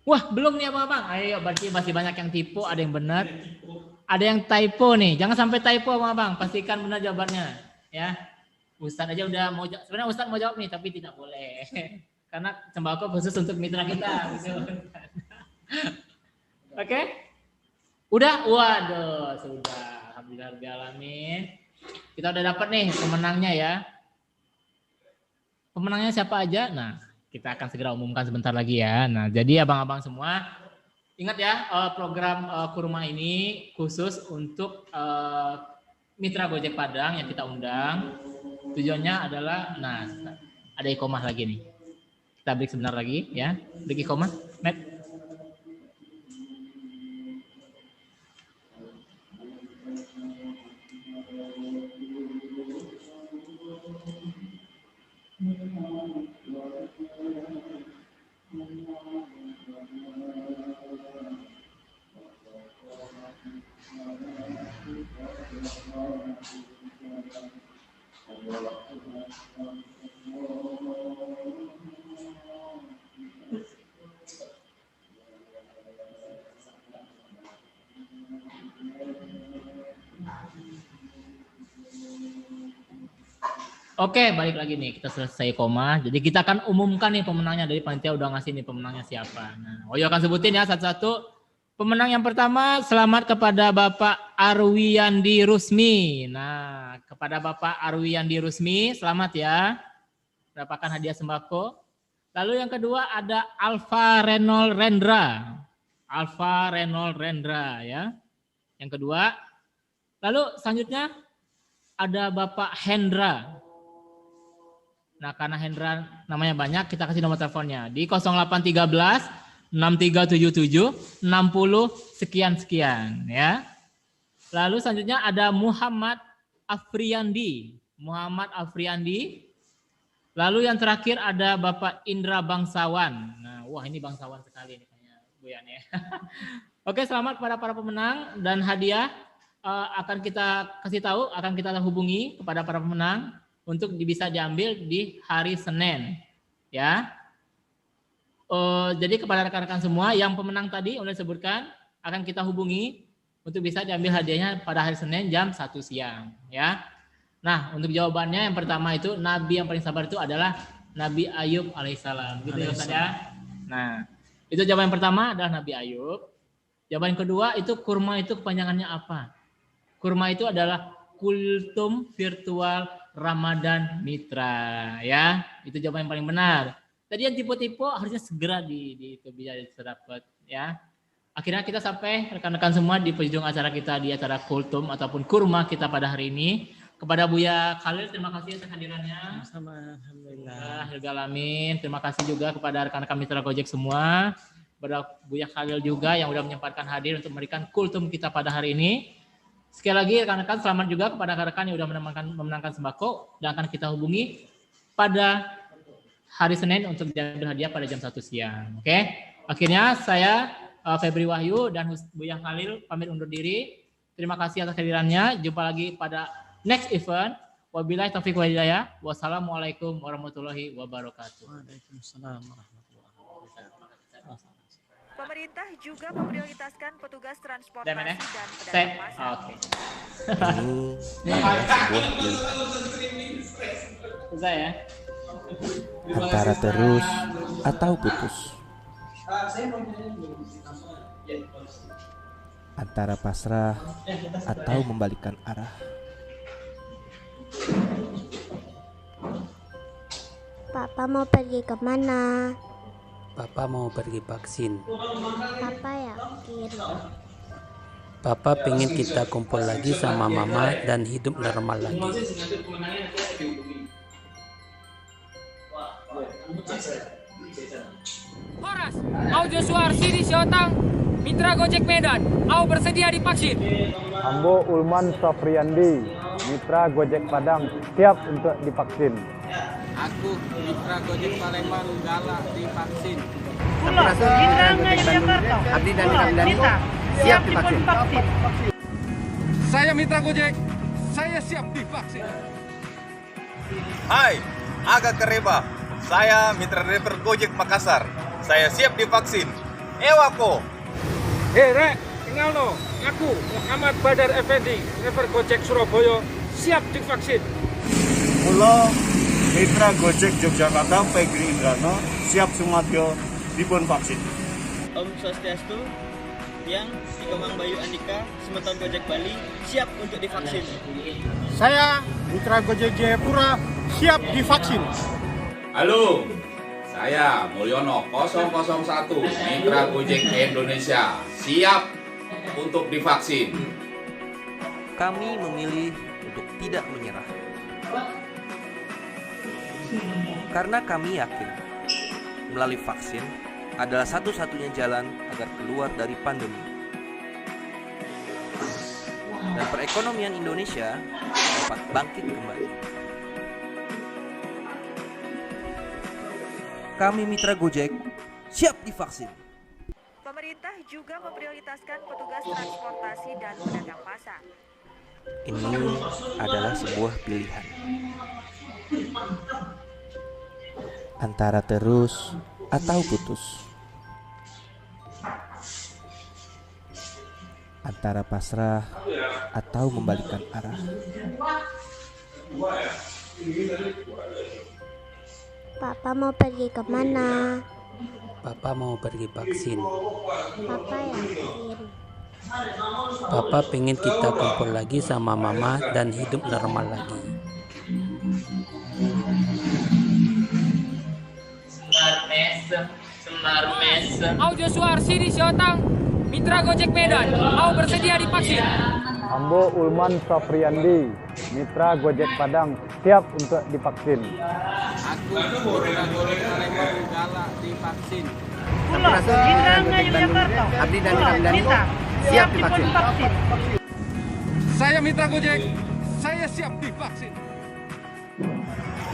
Wah, belum nih abang-abang. Ayo, berarti masih banyak yang tipu, ada yang benar. Ada yang typo nih, jangan sampai typo abang-abang. Pastikan benar jawabannya, ya. Ustadz aja udah mau jawab, sebenarnya Ustadz mau jawab nih, tapi tidak boleh. Karena sembako khusus untuk mitra kita. Gitu. Oke? Udah? Waduh, sudah. Alhamdulillahirrahmanirrahim. Kita udah dapat nih pemenangnya ya. Pemenangnya siapa aja? Nah, kita akan segera umumkan sebentar lagi ya. Nah, jadi abang-abang semua, ingat ya, program Kurma ini khusus untuk mitra Gojek Padang yang kita undang. Tujuannya adalah, nah ada iqomah lagi nih. Kita break sebentar lagi ya. Break iqomah, Matt. Oke, balik lagi nih. Kita selesai koma. Jadi kita akan umumkan nih pemenangnya. Dari panitia udah ngasih nih pemenangnya siapa. Nah, Oyo akan sebutin ya satu-satu. Pemenang yang pertama, selamat kepada Bapak Arwiyandi Rusmi. Nah, kepada Bapak Arwiyandi Rusmi, selamat ya. Dapatkan hadiah sembako. Lalu yang kedua ada Alfa Renol Rendra. Alfa Renol Rendra ya. Yang kedua. Lalu selanjutnya ada Bapak Hendra. Nah, karena Hendra namanya banyak, kita kasih nomor teleponnya di 0813 6377 60 sekian ya. Lalu selanjutnya ada Muhammad Afriandi. Muhammad Afriandi. Lalu yang terakhir ada Bapak Indra Bangsawan. Nah, wah ini bangsawan sekali nih kayaknya Bu Yan ya. Oke, selamat kepada para pemenang dan hadiah akan kita kasih tahu, akan kita hubungi kepada para pemenang untuk bisa diambil di hari Senin, ya. Jadi kepada rekan-rekan semua yang pemenang tadi sudah disebutkan akan kita hubungi untuk bisa diambil hadiahnya pada hari Senin jam 1 siang, ya. Nah, untuk jawabannya yang pertama itu Nabi yang paling sabar itu adalah Nabi Ayub alaihissalam, gitu ya Ustaz ya. Nah, itu jawaban yang pertama adalah Nabi Ayub. Jawaban kedua itu kurma itu kepanjangannya apa? Kurma itu adalah Kultum Virtual Ramadan Mitra, ya. Itu jawaban yang paling benar. Tadi yang tipe-tipe harusnya segera itu bisa dapat, ya. Akhirnya kita sampai rekan-rekan semua di penghujung acara kita di acara Kultum ataupun kurma kita pada hari ini. Kepada Buya Khalil terima kasih atas kehadirannya. Sama, alhamdulillah. Alamin. Terima kasih juga kepada rekan-rekan mitra Gojek semua. Kepada Buya Khalil juga yang sudah menyempatkan hadir untuk memberikan Kultum kita pada hari ini. Sekali lagi rekan-rekan selamat juga kepada rekan-rekan yang sudah memenangkan sembako dan akan kita hubungi pada hari Senin untuk diambil hadiah pada jam 1 siang. Oke. Akhirnya saya Febri Wahyu dan Buya Khalil pamit undur diri. Terima kasih atas kehadirannya. Jumpa lagi pada next event. Wabillahi taufiq wal hidayah. Wassalamualaikum warahmatullahi wabarakatuh. Waalaikumsalam warahmatullahi wabarakatuh. Pemerintah juga memprioritaskan petugas transportasi Dan dan pedagang pasar. Oke. Ini adalah sebuah pilihan Selesai ya. antara terus atau putus, antara pasrah atau membalikkan arah. Papa mau pergi kemana? Papa mau pergi vaksin. Papa yakin. Papa pengen kita kumpul lagi sama mama dan hidup normal lagi. Horas, au Joshua Arsidi Siotang, Mitra Gojek Medan, au bersedia divaksin. Ambo Ulman Sofriandi, Mitra Gojek Padang, siap untuk divaksin. Aku Mitra Gojek Palembang, galak divaksin. Abdi dan Ramdhani, siap divaksin. Saya Mitra Gojek, saya siap divaksin. Hai, Aga Kereba. Saya Mitra Driver Gojek Makassar. Saya siap divaksin. Ewako. Hei Rek, kenal lo. Aku Muhammad Badar Effendi, driver Gojek Surabaya, siap divaksin. Mula Mitra Gojek Yogyakarta Pegri Indrano, siap sumadyo dipun vaksin. Om Swastiastu, yang Kemang Bayu Andika, Semeton Gojek Bali, siap untuk divaksin. Saya Mitra Gojek Jayapura, siap divaksin. Halo, saya Mulyono 001, Mitra Gojek Indonesia, siap untuk divaksin. Kami memilih untuk tidak menyerah. Karena kami yakin melalui vaksin adalah satu-satunya jalan agar keluar dari pandemi. Dan perekonomian Indonesia dapat bangkit kembali. Kami Mitra Gojek siap divaksin. Pemerintah juga memprioritaskan petugas transportasi dan pedagang pasar. Ini adalah sebuah pilihan antara terus atau putus, antara pasrah atau membalikkan arah. Papa mau pergi kemana? Papa mau pergi vaksin. Papa yakin. Papa pengen kita kumpul lagi sama mama dan hidup normal lagi. Semar mesem. Au Joshua Arsidi Siotang, Mitra Gojek Medan, au bersedia divaksin. Ambo Ulman Sofriandi, Mitra Gojek Padang, siap untuk divaksin. Aku Mitra Gojek Palembang, galak divaksin. Abdi dan Ramdhani, siap divaksin. Saya Mitra Gojek, saya siap divaksin.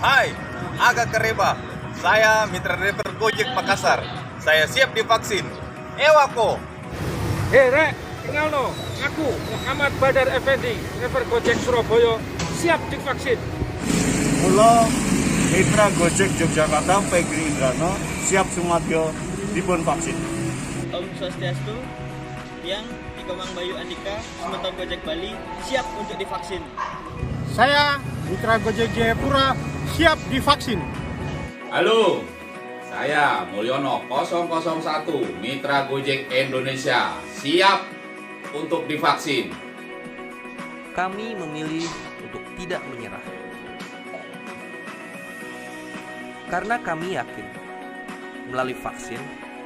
Hai, Aga Kereba. Saya Mitra Driver Gojek Makassar. Saya siap divaksin. Ewako. Hei Rek, kenal no, aku Muhammad Badar Effendi, driver Gojek Surabaya, siap divaksin. Mula Mitra Gojek Yogyakarta Pegri Indrano siap sumadyo dipun vaksin. Om Swastiastu, yang di Kemang Bayu Andika, Semeton Gojek Bali, siap untuk divaksin. Saya Mitra Gojek Jayapura siap divaksin. Halo, saya Mulyono 001 Mitra Gojek Indonesia siap untuk divaksin. Kami memilih untuk tidak menyerah. Karena kami yakin melalui vaksin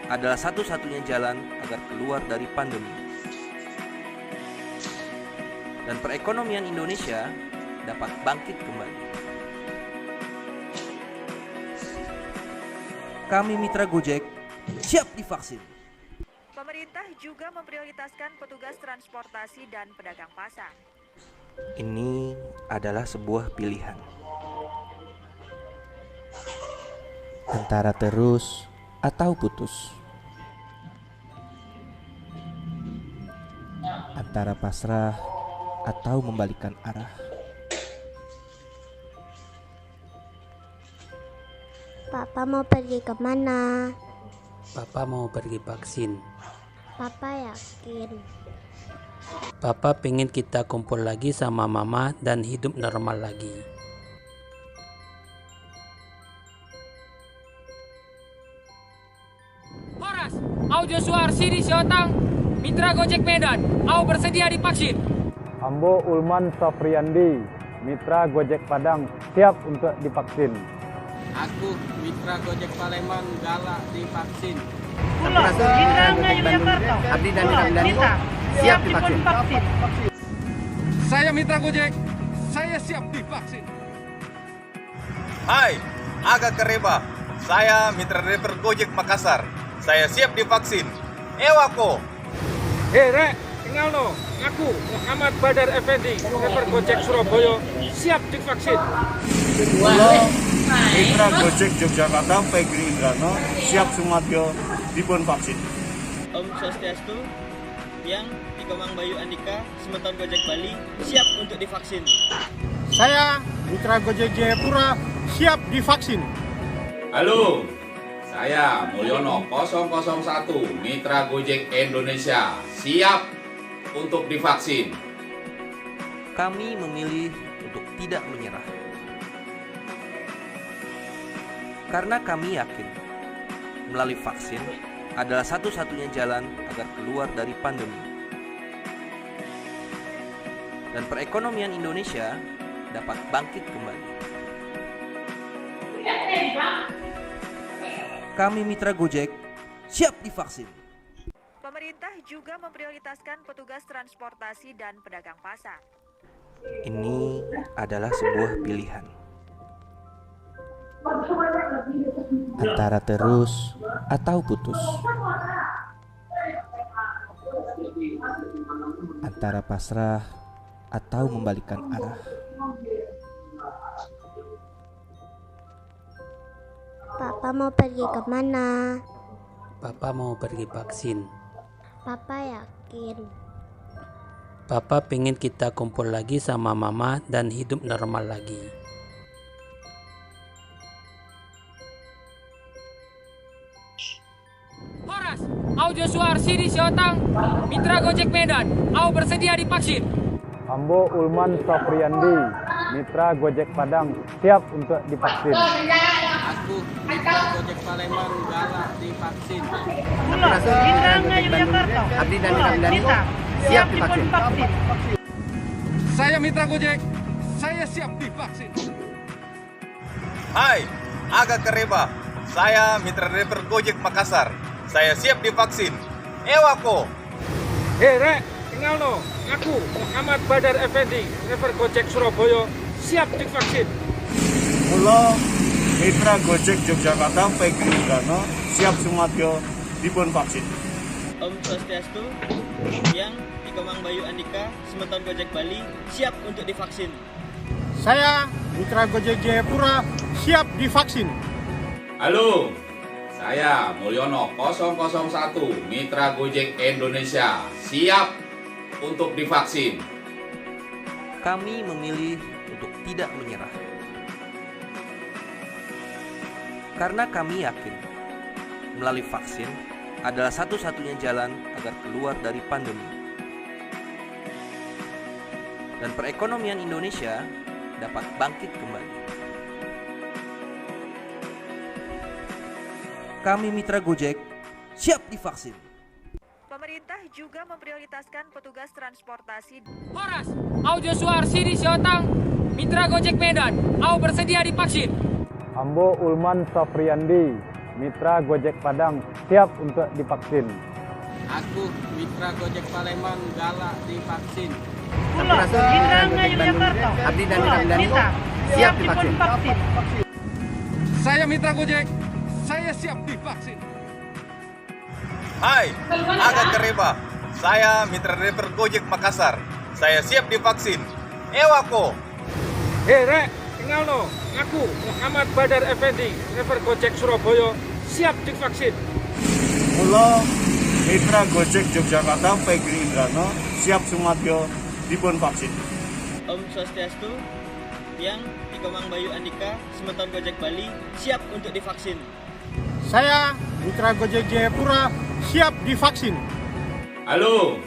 adalah satu-satunya jalan agar keluar dari pandemi. Dan perekonomian Indonesia dapat bangkit kembali. Kami Mitra Gojek siap divaksin. Pemerintah juga memprioritaskan petugas transportasi dan pedagang pasar. Ini adalah sebuah pilihan. Antara terus atau putus. Antara pasrah atau membalikan arah. Papa mau pergi kemana? Papa mau pergi vaksin. Papa yakin. Papa pengen kita kumpul lagi sama mama dan hidup normal lagi. Horas, Au Joshua Arsidi Siotang, Mitra Gojek Medan, Au bersedia divaksin. Ambo Ulman Safriandi, Mitra Gojek Padang siap untuk divaksin. Aku Mitra Gojek Palembang galak divaksin. Abdi dan Ramdhani siap divaksin. Saya Mitra Gojek, saya siap divaksin. Hai, Aga Kereba. Saya Mitra Driver Gojek Makassar. Saya siap divaksin. Ewako. Hei Rek, kenal no, aku Muhammad Badar Effendi, driver Gojek Surabaya, siap divaksin. Mitra Gojek Yogyakarta Pegri Indrano siap sumadyo dipun vaksin. Om Swastiastu, yang di Kemang Bayu Andika, Semeton Gojek Bali, siap untuk divaksin. Saya Mitra Gojek Jayapura siap divaksin. Halo, saya Mulyono 001 Mitra Gojek Indonesia siap untuk divaksin. Kami memilih untuk tidak menyerah. Karena kami yakin melalui vaksin adalah satu-satunya jalan agar keluar dari pandemi. Dan perekonomian Indonesia dapat bangkit kembali. Kami Mitra Gojek siap divaksin. Pemerintah juga memprioritaskan petugas transportasi dan pedagang pasar. Ini adalah sebuah pilihan. Antara terus atau putus. Antara pasrah atau membalikan arah. Papa mau pergi kemana? Papa mau pergi vaksin. Papa yakin. Papa pengen kita kumpul lagi sama mama dan hidup normal lagi. Horas, Au Joshua Arsidi Siotang, Mitra Gojek Medan, Au bersedia divaksin. Ambo Ulman Safriandi, Mitra Gojek Padang siap untuk divaksin. Aku Mitra Gojek Palembang galak divaksin. Abdi dan Ramdhani siap divaksin. Saya Mitra Gojek, saya siap divaksin. Hai, Aga Kereba. Saya Mitra Driver Gojek Makassar. Saya siap divaksin. Ewako. Hei Rek, kenal no, aku Muhammad Badar Effendi, driver Gojek Surabaya, siap divaksin. Mula Mitra Gojek Yogyakarta Pegri Indrano siap sumadyo dipun vaksin. Om Swastiastu, yang di Kemang Bayu Andika, Semeton Gojek Bali, siap untuk divaksin. Saya Mitra Gojek Jayapura, siap divaksin. Halo, saya Mulyono 001, Mitra Gojek Indonesia, siap untuk divaksin. Kami memilih untuk tidak menyerah. Karena kami yakin melalui vaksin adalah satu-satunya jalan agar keluar dari pandemi. Dan perekonomian Indonesia dapat bangkit kembali. Kami Mitra Gojek siap divaksin. Pemerintah juga memprioritaskan petugas transportasi. Horas, Au Joshua Arsidi Siotang, Mitra Gojek Medan, Au bersedia divaksin. Ambo Ulman Safriandi, Mitra Gojek Padang, siap untuk divaksin. Aku Mitra Gojek Palembang galak divaksin. Abdi dan Nita, siap divaksin. Saya Mitra Gojek, saya siap divaksin. Hai, agak kereba. Saya Mitra Driver Gojek Makassar. Saya siap divaksin. Ewako. Hei Rek, kenal no. Aku Muhammad Badar Effendi, driver Gojek Surabaya, siap divaksin. Mula Mitra Gojek Yogyakarta Pegri Indrano siap sumadyo dipun vaksin. Om Swastiastu, yang di Kemang Bayu Andika, Semeton Gojek Bali, siap untuk divaksin. Saya Mitra Gojek Jayapura, siap divaksin. Halo,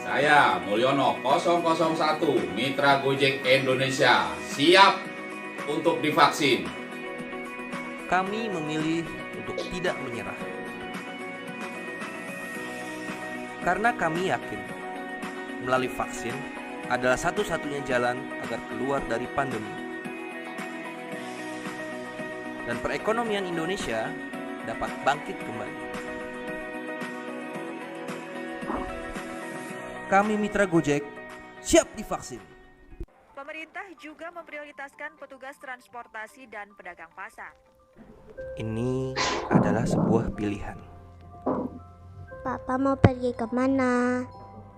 saya Mulyono 001, Mitra Gojek Indonesia, siap untuk divaksin. Kami memilih untuk tidak menyerah. Karena kami yakin melalui vaksin adalah satu-satunya jalan agar keluar dari pandemi. Dan perekonomian Indonesia dapat bangkit kembali. Kami Mitra Gojek siap divaksin. Pemerintah juga memprioritaskan petugas transportasi dan pedagang pasar. Ini adalah sebuah pilihan. Papa mau pergi kemana?